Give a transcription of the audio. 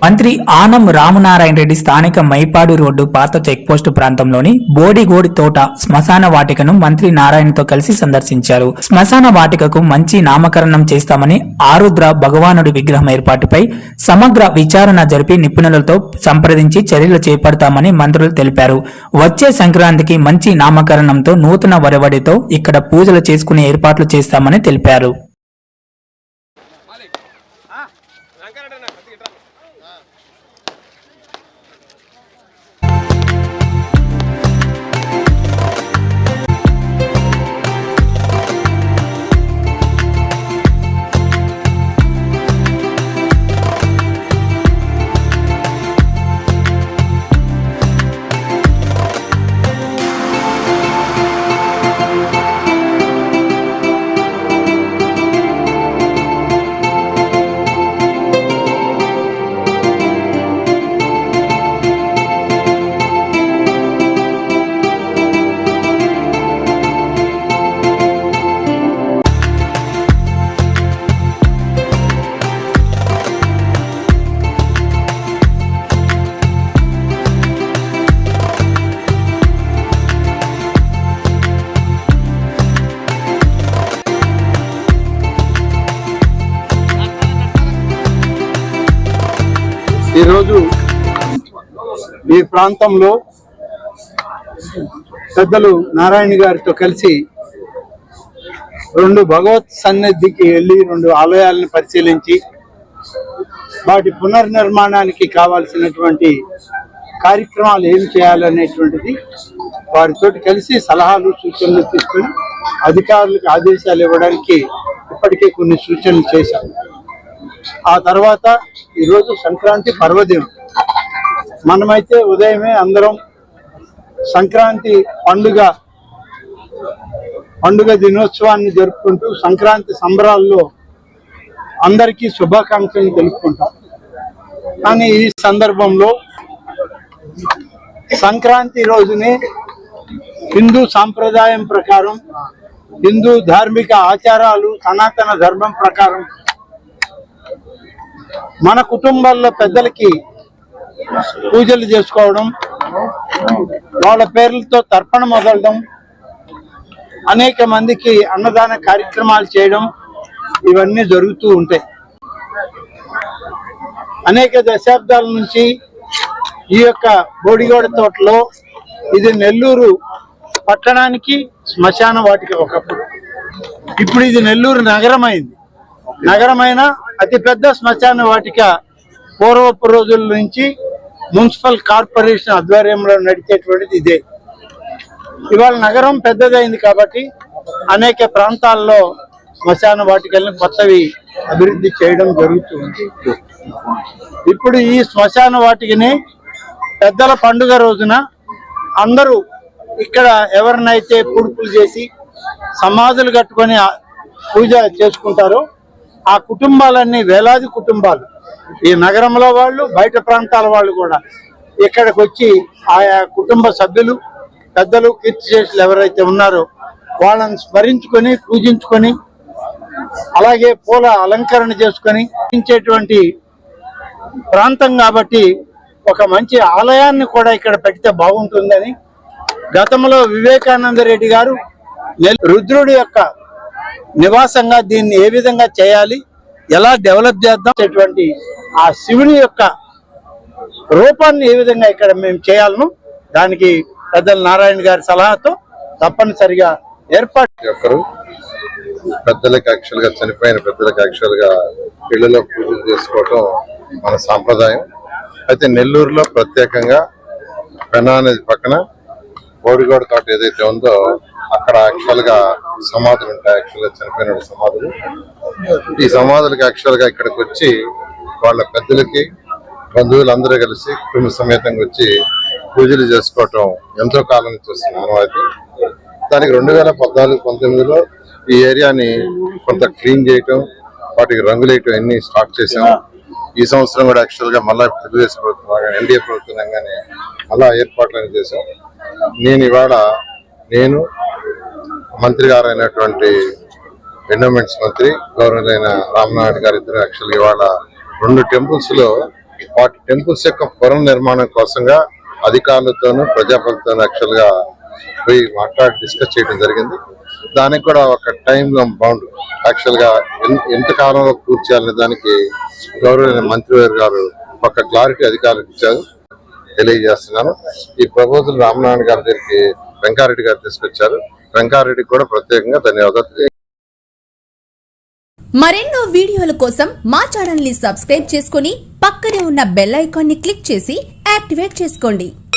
మంత్రి ఆనం రామనారాయణ రెడ్డి స్థానిక మైపాడు రోడ్డు పాత చెక్పోస్టు ప్రాంతంలోని బోడిగోడి తోట శ్మశాన వాటికను మంత్రి నారాయణతో కలిసి సందర్శించారు. శ్మశాన వాటికకు మంచి నామకరణం చేస్తామని, ఆరుద్ర భగవానుడి విగ్రహం ఏర్పాటుపై సమగ్ర విచారణ జరిపి నిపుణులతో సంప్రదించి చర్యలు చేపడతామని మంత్రులు తెలిపారు. వచ్చే సంక్రాంతికి మంచి నామకరణంతో నూతన వరవడితో ఇక్కడ పూజలు చేసుకునే ఏర్పాట్లు చేస్తామని తెలిపారు. ఈరోజు ఈ ప్రాంతంలో పెద్దలు నారాయణ గారితో కలిసి 2 భగవత్ సన్నిధికి వెళ్ళి 2 ఆలయాలను పరిశీలించి వాటి పునర్నిర్మాణానికి కావాల్సినటువంటి కార్యక్రమాలు ఏం చేయాలనేటువంటిది వారితోటి కలిసి సలహాలు సూచనలు తీసుకుని అధికారులకు ఆదేశాలు ఇవ్వడానికి ఇప్పటికే కొన్ని సూచనలు చేశాం. ఆ తర్వాత ఈరోజు సంక్రాంతి పర్వదినం. మనమైతే ఉదయమే అందరం సంక్రాంతి పండుగ దినోత్సవాన్ని జరుపుకుంటూ సంక్రాంతి సంబరాల్లో అందరికీ శుభాకాంక్షలు తెలుపుకుంటాం. కానీ ఈ సందర్భంలో సంక్రాంతి రోజునే హిందూ సాంప్రదాయం ప్రకారం, హిందూ ధార్మిక ఆచారాలు, సనాతన ధర్మం ప్రకారం మన కుటుంబాల్లో పెద్దలకి పూజలు చేసుకోవడం, వాళ్ళ పేర్లతో తర్పణ మొదలడం, అనేక మందికి అన్నదాన కార్యక్రమాలు చేయడం, ఇవన్నీ జరుగుతూ ఉంటాయి. అనేక దశాబ్దాల నుంచి ఈ యొక్క బోడిగోడ తోటలో ఇది నెల్లూరు పట్టణానికి శ్మశాన వాటిక ఒకప్పుడు. ఇప్పుడు ఇది నెల్లూరు నగరమైన అతిపెద్ద శ్మశాన వాటిక పూర్వపు రోజుల నుంచి మున్సిపల్ కార్పొరేషన్ ఆధ్వర్యంలో నడిచేటువంటిది ఇదే. ఇవాళ నగరం పెద్దదైంది కాబట్టి అనేక ప్రాంతాల్లో శ్మశాన వాటికల్ని కొత్తవి అభివృద్ధి చేయడం జరుగుతుంది. ఇప్పుడు ఈ శ్మశాన వాటికని పెద్దల పండుగ రోజున అందరూ ఇక్కడ ఎవరినైతే పూర్పులు చేసి సమాధులు కట్టుకొని పూజ చేసుకుంటారో ఆ కుటుంబాలన్నీ వేలాది కుటుంబాలు, ఈ నగరంలో వాళ్ళు, బయట ప్రాంతాల వాళ్ళు కూడా ఇక్కడికి వచ్చి ఆయా కుటుంబ సభ్యులు, పెద్దలు, కీర్తిశేషులు ఎవరైతే ఉన్నారో వాళ్ళని స్మరించుకొని పూజించుకొని, అలాగే పూల అలంకరణ చేసుకొని ఇచ్చేటువంటి ప్రాంతం కాబట్టి ఒక మంచి ఆలయాన్ని కూడా ఇక్కడ పెడితే బాగుంటుందని గతంలో వివేకానంద రెడ్డి గారు రుద్రుడి యొక్క నివాసంగా దీన్ని ఏ విధంగా చేయాలి, ఎలా డెవలప్ చేద్దాం అనేటువంటి ఆ శివుని యొక్క రూపాన్ని ఏ విధంగా ఇక్కడ మేము చేయాలను దానికి పెద్దల నారాయణ గారి సలహాతో తప్పనిసరిగా ఏర్పాటు. పెద్దలకి యాక్చువల్ గా చనిపోయిన పెద్దలకి యాక్చువల్ గా ఇళ్లలో పూజలు చేసుకోవటం మన సాంప్రదాయం. అయితే నెల్లూరులో ప్రత్యేకంగా పెన్నా నది పక్కన బోడిగోడ తోట ఏదైతే ఉందో అక్కడ యాక్చువల్ గా సమాధులు ఉంటాయి. యాక్చువల్ గా చనిపోయిన సమాధులు. ఈ సమాధులకి యాక్చువల్ గా ఇక్కడికి వచ్చి వాళ్ళ పెద్దలకి బంధువులందరూ కలిసి కుటుంబ సమేతంగా వచ్చి పూజలు చేసుకోవటం ఎంతో కాలం నుంచి వస్తుంది మనమైతే. దానికి 2014-19లో ఈ ఏరియాని కొంత క్లీన్ చేయటం, వాటికి రంగులేయటం అన్ని స్టార్ట్ చేసాం. ఈ సంవత్సరం కూడా యాక్చువల్ గా మళ్ళీ తెలుగుదేశం ప్రభుత్వం, ఎన్డీఏ ప్రభుత్వం కానీ అలా ఏర్పాట్లను చేశాం. నేను మంత్రి గారు అయినటువంటి ఎండోమెంట్స్ మంత్రి గవర్నర్ అయిన రామనారాయణ గారు ఇద్దరు యాక్చువల్గా ఇవాళ 2 టెంపుల్స్ లో వాటి టెంపుల్స్ యొక్క పునర్నిర్మాణం కోసంగా అధికారులతోనూ ప్రజాప్రతినిధులతోనూ యాక్చువల్ గా పోయి మాట్లాడి డిస్కస్ చేయడం జరిగింది. దానికి కూడా ఒక టైం బౌండ్ యాక్చువల్ గా ఎంత కాలంలో పూర్తి చేయాలనే దానికి గౌరవ మంత్రి గారు ఒక క్లారిటీ అధికారులకు ఇచ్చారు. తెలియజేస్తున్నాను. ఈ ప్రపోజల్ రామనారాయణ గారి దగ్గరికి వెంకారెడ్డి గారు తీసుకొచ్చారు. వెంకారెడ్డికి కూడా ప్రత్యేకంగా ధన్యవాదాలు. మరెన్నో వీడియోల కోసం మా ఛానల్ ని సబ్స్క్రైబ్ చేసుకుని పక్కనే ఉన్న బెల్ ఐకాన్ ని క్లిక్ చేసి యాక్టివేట్ చేసుకోండి.